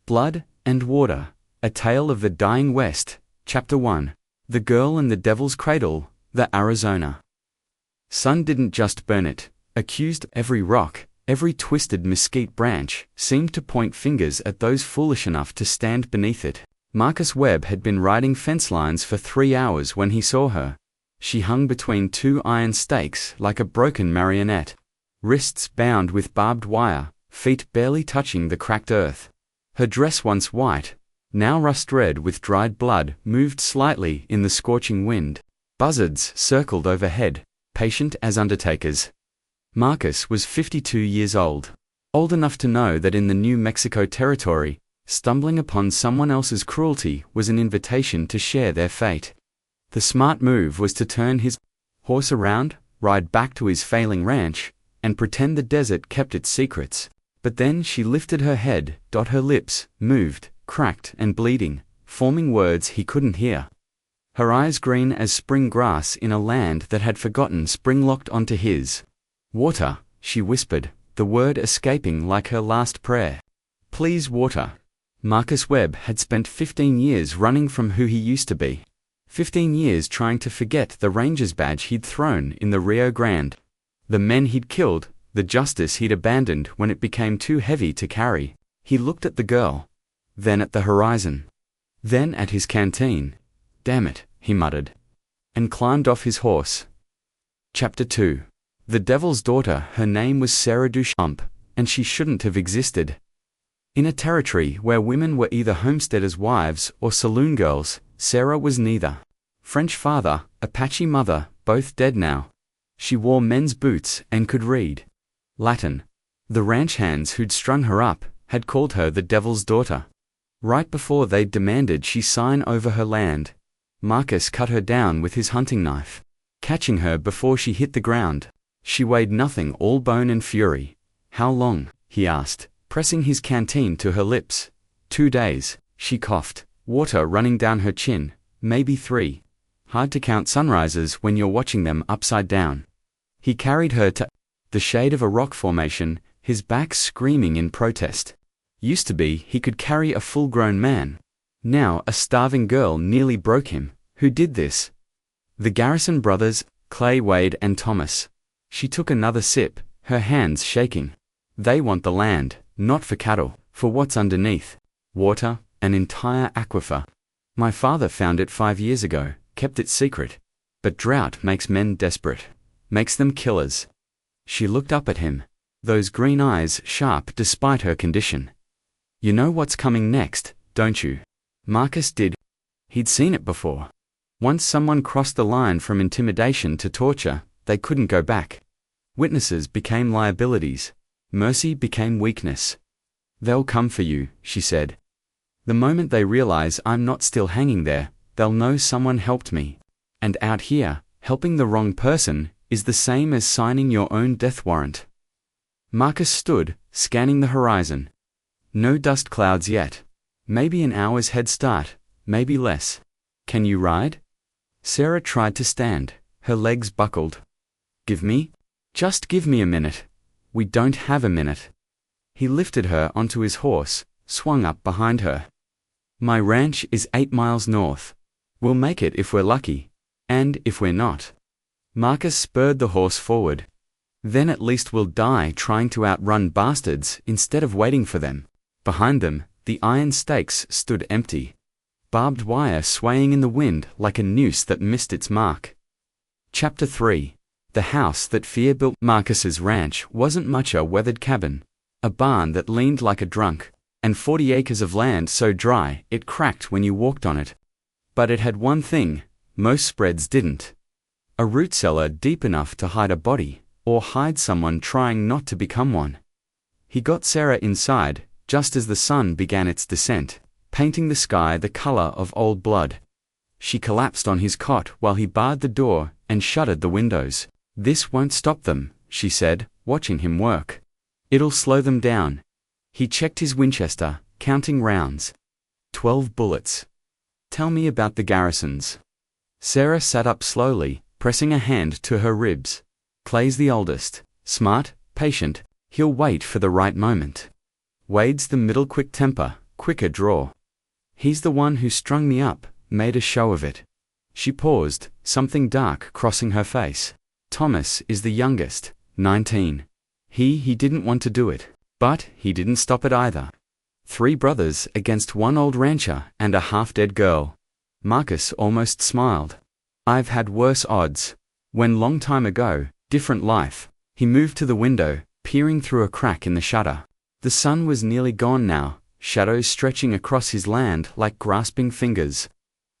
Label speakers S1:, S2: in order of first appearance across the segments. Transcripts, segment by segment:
S1: Blood and Water, A Tale of the Dying West, Chapter 1. The Girl in the Devil's Cradle, the Arizona. Sun didn't just burn it, accused every rock, every twisted mesquite branch, seemed to point fingers at those foolish enough to stand beneath it. Marcus Webb had been riding fence lines for 3 hours when he saw her. She hung between 2 iron stakes like a broken marionette, wrists bound with barbed wire, feet barely touching the cracked earth. Her dress, once white, now rust-red with dried blood, moved slightly in the scorching wind. Buzzards circled overhead, patient as undertakers. Marcus was 52 years old enough to know that in the New Mexico territory, stumbling upon someone else's cruelty was an invitation to share their fate. The smart move was to turn his horse around, ride back to his failing ranch, and pretend the desert kept its secrets. But then she lifted her head, her lips moved, cracked and bleeding, forming words he couldn't hear. Her eyes green as spring grass in a land that had forgotten spring locked onto his. Water, she whispered, the word escaping like her last prayer. Please, water. Marcus Webb had spent 15 years running from who he used to be. 15 years trying to forget the ranger's badge he'd thrown in the Rio Grande. The men he'd killed, the justice he'd abandoned when it became too heavy to carry. He looked at the girl, then at the horizon, then at his canteen. Damn it, he muttered, and climbed off his horse. Chapter 2. The Devil's Daughter. Her name was Sarah Duchamp, and she shouldn't have existed. In a territory where women were either homesteaders' wives or saloon girls, Sarah was neither. French father, Apache mother, both dead now. She wore men's boots and could read Latin. The ranch hands who'd strung her up had called her the Devil's Daughter. Right before they'd demanded she sign over her land, Marcus cut her down with his hunting knife, catching her before she hit the ground. She weighed nothing, all bone and fury. How long? He asked, pressing his canteen to her lips. 2 days, she coughed, water running down her chin. Maybe 3. Hard to count sunrises when you're watching them upside down. He carried her to the shade of a rock formation, his back screaming in protest. Used to be he could carry a full-grown man. Now a starving girl nearly broke him. Who did this? The Garrison brothers, Clay, Wade, and Thomas. She took another sip, her hands shaking. They want the land, not for cattle, for what's underneath. Water, an entire aquifer. My father found it 5 years ago, kept it secret. But drought makes men desperate, makes them killers. She looked up at him, those green eyes sharp despite her condition. You know what's coming next, don't you? Marcus did. He'd seen it before. Once someone crossed the line from intimidation to torture, they couldn't go back. Witnesses became liabilities. Mercy became weakness. They'll come for you, she said. The moment they realize I'm not still hanging there, they'll know someone helped me. And out here, helping the wrong person is the same as signing your own death warrant. Marcus stood, scanning the horizon. No dust clouds yet. Maybe an hour's head start, maybe less. Can you ride? Sarah tried to stand, her legs buckled. Just give me a minute. We don't have a minute. He lifted her onto his horse, swung up behind her. My ranch is 8 miles north. We'll make it if we're lucky. And if we're not. Marcus spurred the horse forward. Then at least we'll die trying to outrun bastards instead of waiting for them. Behind them, the iron stakes stood empty. Barbed wire swaying in the wind like a noose that missed its mark. Chapter 3. The house that fear built. Marcus's ranch wasn't much a weathered cabin. A barn that leaned like a drunk, and 40 acres of land so dry it cracked when you walked on it. But it had one thing, most spreads didn't. A root cellar deep enough to hide a body, or hide someone trying not to become one. He got Sarah inside, just as the sun began its descent, painting the sky the color of old blood. She collapsed on his cot while he barred the door and shuttered the windows. This won't stop them, she said, watching him work. It'll slow them down. He checked his Winchester, counting rounds. 12 bullets. Tell me about the Garrisons. Sarah sat up slowly, pressing a hand to her ribs. Clay's the oldest, smart, patient, he'll wait for the right moment. Wade's the middle, quick temper, Quicker draw. He's the one who strung me up, made a show of it. She paused, something dark crossing her face. Thomas is the youngest, 19. He didn't want to do it, but he didn't stop it either. 3 brothers against 1 old rancher and a half-dead girl. Marcus almost smiled. I've had worse odds. When long time ago, different life. He moved to the window, peering through a crack in the shutter. The sun was nearly gone now, shadows stretching across his land like grasping fingers.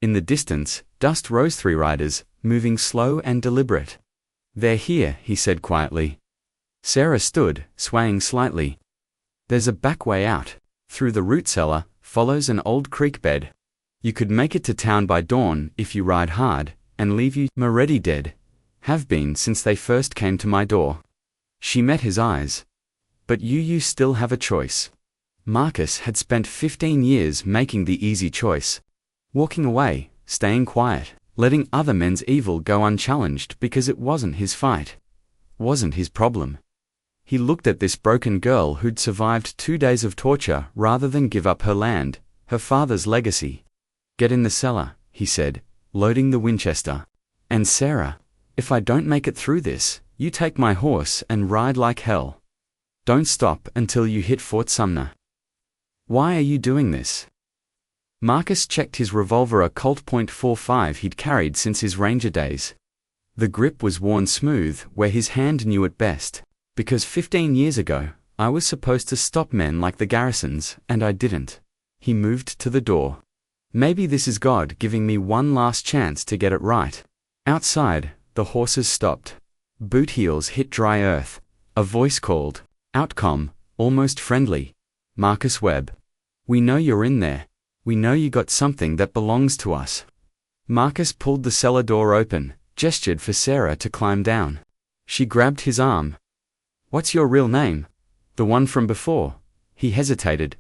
S1: In the distance, dust rose 3 riders, moving slow and deliberate. They're here, he said quietly. Sarah stood, swaying slightly. There's a back way out. Through the root cellar, follows an old creek bed. You could make it to town by dawn if you ride hard, and leave you already dead. Have been since they first came to my door. She met his eyes. But you still have a choice. Marcus had spent 15 years making the easy choice. Walking away, staying quiet, letting other men's evil go unchallenged because it wasn't his fight. Wasn't his problem. He looked at this broken girl who'd survived 2 days of torture rather than give up her land, her father's legacy. Get in the cellar, he said, loading the Winchester. And Sarah, if I don't make it through this, you take my horse and ride like hell. Don't stop until you hit Fort Sumner. Why are you doing this? Marcus checked his revolver, a Colt .45 he'd carried since his ranger days. The grip was worn smooth where his hand knew it best. Because 15 years ago, I was supposed to stop men like the Garrisons, and I didn't. He moved to the door. Maybe this is God giving me one last chance to get it right. Outside, the horses stopped. Boot heels hit dry earth. A voice called. Outcome, almost friendly. Marcus Webb. We know you're in there. We know you got something that belongs to us. Marcus pulled the cellar door open, gestured for Sarah to climb down. She grabbed his arm. What's your real name? The one from before? He hesitated.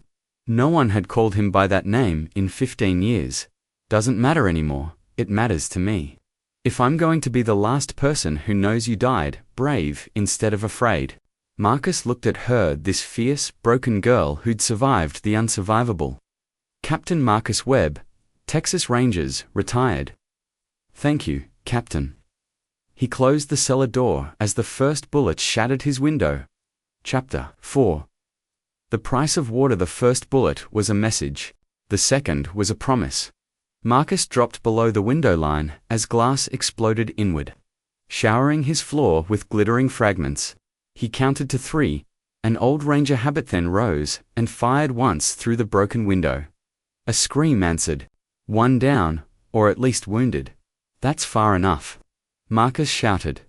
S1: No one had called him by that name in 15 years. Doesn't matter anymore, it matters to me. If I'm going to be the last person who knows you died, brave instead of afraid. Marcus looked at her, this fierce, broken girl who'd survived the unsurvivable. Captain Marcus Webb, Texas Rangers, retired. Thank you, Captain. He closed the cellar door as the first bullet shattered his window. Chapter 4. The price of water. The first bullet was a message. The second was a promise. Marcus dropped below the window line as glass exploded inward, showering his floor with glittering fragments. He counted to 3. An old ranger habit then rose and fired once through the broken window. A scream answered. 1 down, or at least wounded. That's far enough. Marcus shouted.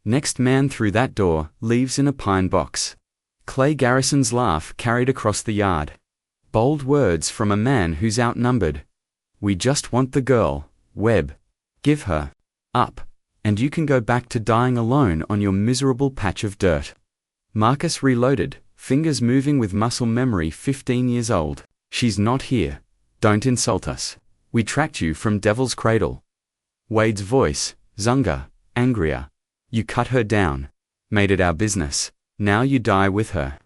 S1: Next man through that door leaves in a pine box. Clay Garrison's laugh carried across the yard. Bold words from a man who's outnumbered. We just want the girl, Webb. Give her up, and you can go back to dying alone on your miserable patch of dirt. Marcus reloaded, fingers moving with muscle memory 15 years old. She's not here. Don't insult us. We tracked you from Devil's Cradle. Wade's voice, Zunga, angrier. You cut her down. Made it our business. Now you die with her.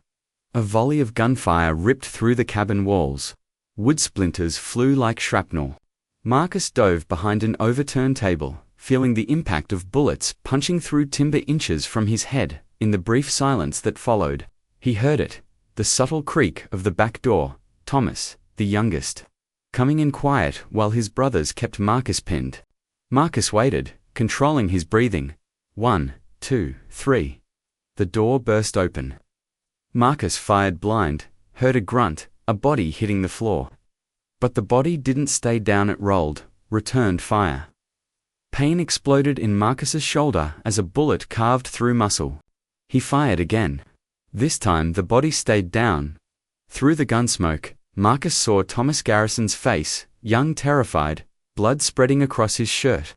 S1: A volley of gunfire ripped through the cabin walls. Wood splinters flew like shrapnel. Marcus dove behind an overturned table, feeling the impact of bullets punching through timber inches from his head. In the brief silence that followed, he heard it, the subtle creak of the back door. Thomas, the youngest, coming in quiet while his brothers kept Marcus pinned. Marcus waited, controlling his breathing. 1, 2, 3. The door burst open. Marcus fired blind, heard a grunt, a body hitting the floor. But the body didn't stay down, it rolled, returned fire. Pain exploded in Marcus's shoulder as a bullet carved through muscle. He fired again. This time the body stayed down. Through the gunsmoke, Marcus saw Thomas Garrison's face, young, terrified, blood spreading across his shirt.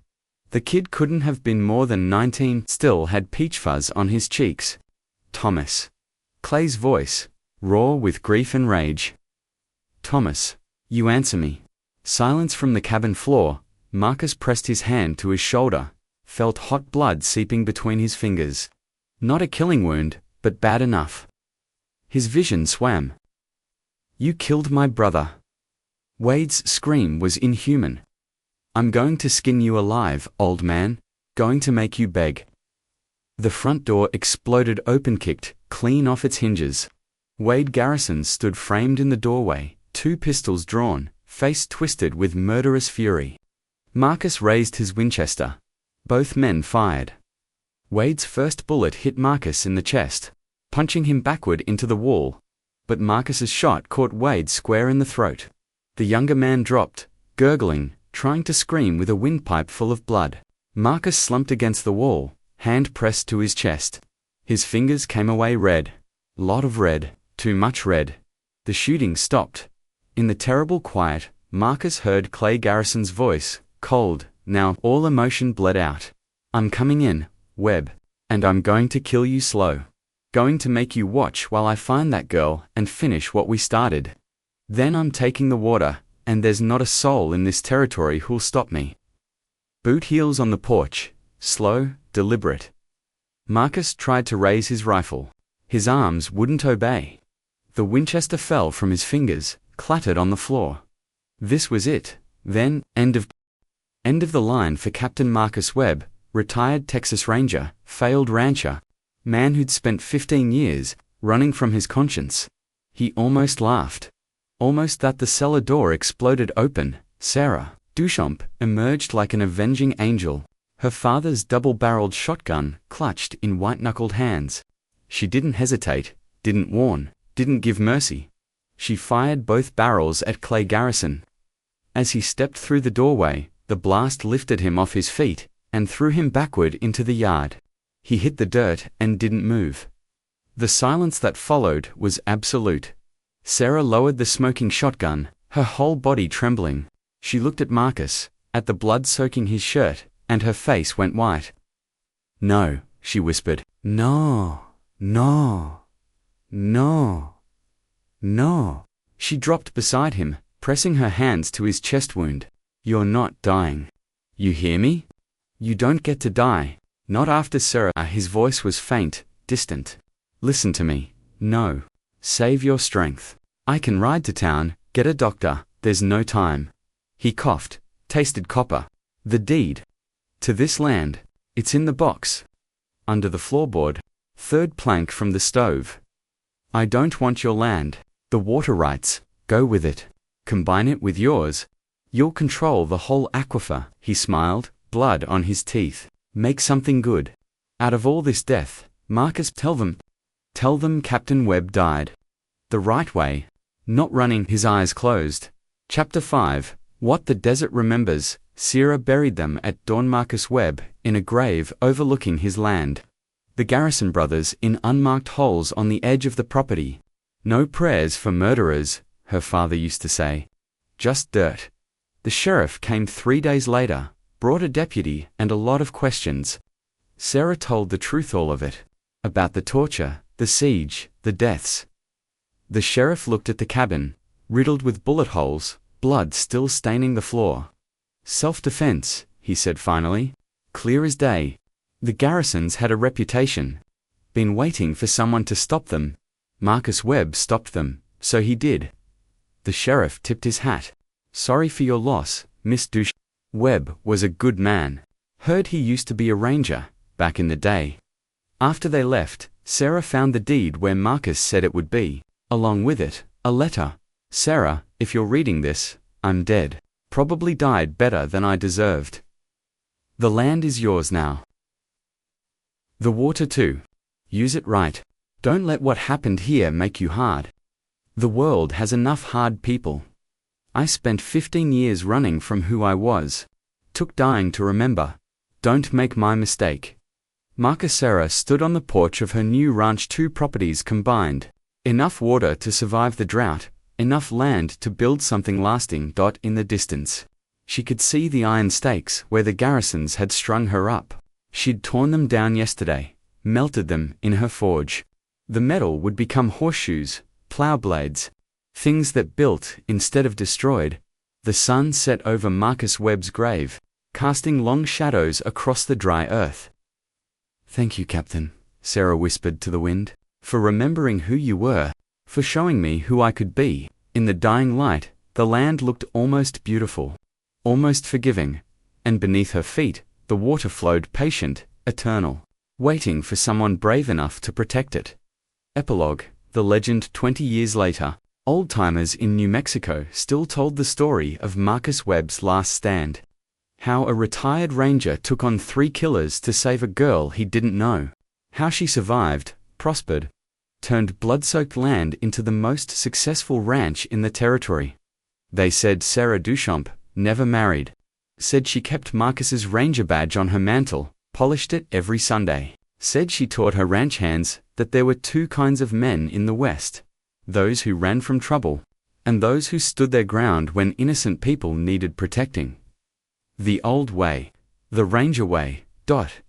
S1: The kid couldn't have been more than 19, still had peach fuzz on his cheeks. Thomas. Clay's voice, raw with grief and rage. Thomas, you answer me. Silence from the cabin floor. Marcus pressed his hand to his shoulder, felt hot blood seeping between his fingers. Not a killing wound, but bad enough. His vision swam. You killed my brother. Wade's scream was inhuman. I'm going to skin you alive, old man. Going to make you beg. The front door exploded open, kicked clean off its hinges. Wade Garrison stood framed in the doorway, 2 pistols drawn, face twisted with murderous fury. Marcus raised his Winchester. Both men fired. Wade's first bullet hit Marcus in the chest, punching him backward into the wall. But Marcus's shot caught Wade square in the throat. The younger man dropped, gurgling, trying to scream with a windpipe full of blood. Marcus slumped against the wall, hand pressed to his chest. His fingers came away red. Lot of red, too much red. The shooting stopped. In the terrible quiet, Marcus heard Clay Garrison's voice, cold. Now all emotion bled out. I'm coming in, Webb. And I'm going to kill you slow. Going to make you watch while I find that girl and finish what we started. Then I'm taking the water, and there's not a soul in this territory who'll stop me. Boot heels on the porch, slow, deliberate. Marcus tried to raise his rifle. His arms wouldn't obey. The Winchester fell from his fingers, clattered on the floor. This was it, then, end of the line for Captain Marcus Webb, retired Texas Ranger, failed rancher, man who'd spent 15 years running from his conscience. He almost laughed. Almost that the cellar door exploded open. Sarah Duchamp emerged like an avenging angel, her father's double-barreled shotgun clutched in white-knuckled hands. She didn't hesitate, didn't warn, didn't give mercy. She fired both barrels at Clay Garrison. As he stepped through the doorway, the blast lifted him off his feet and threw him backward into the yard. He hit the dirt and didn't move. The silence that followed was absolute. Sarah lowered the smoking shotgun, her whole body trembling. She looked at Marcus, at the blood soaking his shirt, and her face went white. No, she whispered. No, no, no, no. She dropped beside him, pressing her hands to his chest wound. You're not dying. You hear me? You don't get to die. Not after Sarah. His voice was faint, distant. Listen to me. No. Save your strength. I can ride to town, get a doctor, there's no time. He coughed, tasted copper. The deed. To this land. It's in the box. Under the floorboard. 3rd plank from the stove. I don't want your land. The water rights. Go with it. Combine it with yours. You'll control the whole aquifer. He smiled, blood on his teeth. Make something good. Out of all this death, Marcus, tell them Captain Webb died. The right way. Not running. His eyes closed. Chapter 5. What the Desert Remembers. Sarah buried them at dawn. Marcus Webb, in a grave overlooking his land. The Garrison brothers in unmarked holes on the edge of the property. No prayers for murderers, her father used to say. Just dirt. The sheriff came 3 days later, brought a deputy and a lot of questions. Sarah told the truth, all of it. About the torture, the siege, the deaths. The sheriff looked at the cabin, riddled with bullet holes, blood still staining the floor. Self-defense, he said finally. Clear as day. The Garrisons had a reputation. Been waiting for someone to stop them. Marcus Webb stopped them, so he did. The sheriff tipped his hat. Sorry for your loss, Miss Duchamp. Webb was a good man. Heard he used to be a ranger, back in the day. After they left, Sarah found the deed where Marcus said it would be. Along with it, a letter. Sarah, if you're reading this, I'm dead. Probably died better than I deserved. The land is yours now. The water too. Use it right. Don't let what happened here make you hard. The world has enough hard people. I spent 15 years running from who I was. Took dying to remember. Don't make my mistake. Marcus. Sarah stood on the porch of her new ranch, 2 properties combined. Enough water to survive the drought, enough land to build something lasting. In the distance, she could see the iron stakes where the Garrisons had strung her up. She'd torn them down yesterday, melted them in her forge. The metal would become horseshoes, plow blades, things that built instead of destroyed. The sun set over Marcus Webb's grave, casting long shadows across the dry earth. Thank you, Captain, Sarah whispered to the wind, for remembering who you were, for showing me who I could be. In the dying light, the land looked almost beautiful, almost forgiving, and beneath her feet, the water flowed patient, eternal, waiting for someone brave enough to protect it. Epilogue. The legend 20 years later. Old-timers in New Mexico still told the story of Marcus Webb's last stand. How a retired ranger took on 3 killers to save a girl he didn't know. How she survived, prospered, turned blood-soaked land into the most successful ranch in the territory. They said Sarah Duchamp, never married, said she kept Marcus's ranger badge on her mantle, polished it every Sunday. Said she taught her ranch hands that there were 2 kinds of men in the West: those who ran from trouble, and those who stood their ground when innocent people needed protecting. The old way, the ranger way.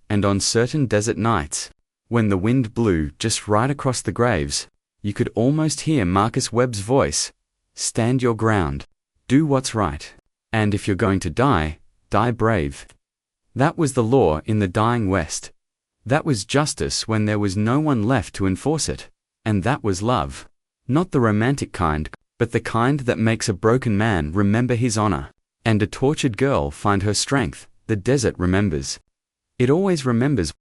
S1: And on certain desert nights, when the wind blew just right across the graves, you could almost hear Marcus Webb's voice: stand your ground, do what's right, and if you're going to die, die brave. That was the law in the dying West. That was justice when there was no one left to enforce it. And that was love. Not the romantic kind, but the kind that makes a broken man remember his honor, and a tortured girl find her strength. The desert remembers. It always remembers